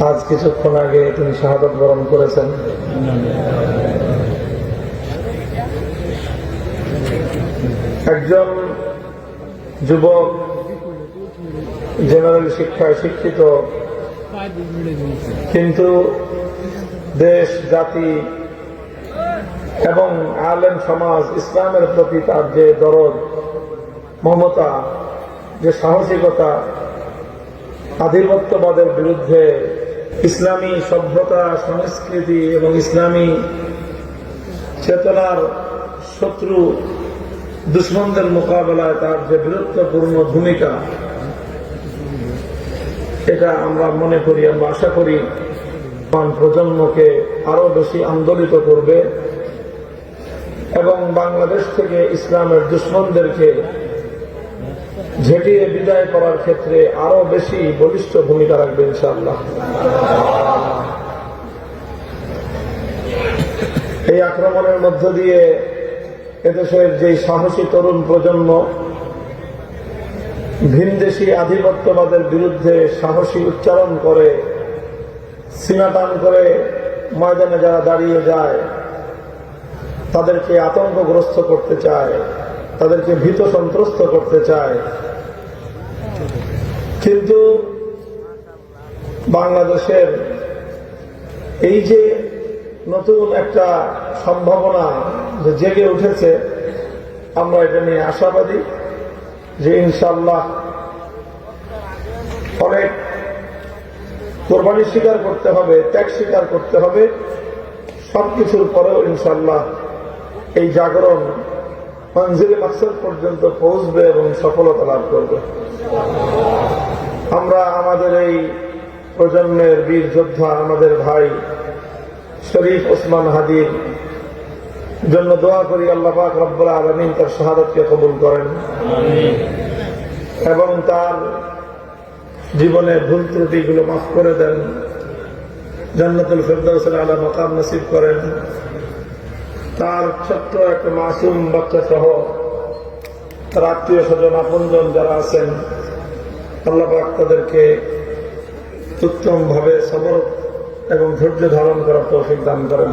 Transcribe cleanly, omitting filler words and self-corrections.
আজ কিছুক্ষণ আগে তিনি শাহাদাত বরণ করেছেন। একজন যুবক, জেনারেল শিক্ষায় শিক্ষিত, কিন্তু দেশ, জাতি এবং আলেম সমাজ, ইসলামের প্রতি তার যে দরদ, মমতা, যে সাহসিকতা, আধিপত্যবাদের বিরুদ্ধে ইসলামী সভ্যতা, সংস্কৃতি এবং ইসলামী চেতনার শত্রু দুশ্মনদের মোকাবেলায় তার যে বীরত্বপূর্ণ ভূমিকা, এটা আমরা মনে করি, আমরা আশা করি প্রজন্মকে আরো বেশি আন্দোলিত করবে এবং বাংলাদেশ থেকে ইসলামের দুশ্মনদেরকে ঝেঁটিয়ে বিদায় করার ক্ষেত্রে আরো বেশি বলিষ্ঠ ভূমিকা রাখবে ইনশাআল্লাহ। এই আক্রমণের মধ্য দিয়ে এদেশের যে সাহসী তরুণ প্রজন্ম ভিনদেশী আধিপত্যবাদের বিরুদ্ধে সাহসী উচ্চারণ করে, সিনাটান করে ময়দানে যারা দাঁড়িয়ে যায়, তাদেরকে আতঙ্কগ্রস্ত করতে চায়, তাদেরকে ভীত সন্ত্রস্ত করতে চায়। কিন্তু বাংলাদেশের এই যে নতুন একটা সম্ভাবনা যে জেগে উঠেছে, আমরা এটা নিয়ে আশাবাদী যে ইনশাআল্লাহ অনেক কোরবানি স্বীকার করতে হবে, ত্যাগ স্বীকার করতে হবে, সবকিছুর পরেও ইনশাআল্লাহ এই জাগরণ মঞ্জিলে মাকসাদ পর্যন্ত পৌঁছবে এবং সফলতা লাভ করবে। আমরা আমাদের এই প্রজন্মের বীর যোদ্ধা, আমাদের ভাই শরীফ ওসমান হাদির জন্য দোয়া করি, আল্লাহ পাক রব্বুল আলামিন তার শাহাদাতকে কবুল করেন এবং তার জীবনের ভুল ত্রুটিগুলো মাফ করে দেন, জান্নাতুল ফেরদাউসের আলা মাকাম নসিব করেন। তার ছোট্ট একটা মাসুম বাচ্চা সহ তার আত্মীয় স্বজন, আপনজন যারা আছেন, আল্লাহ পাক তাদেরকে উত্তম ভাবে সবর এবং ধৈর্য ধারণ করার তৌফিক দান করেন।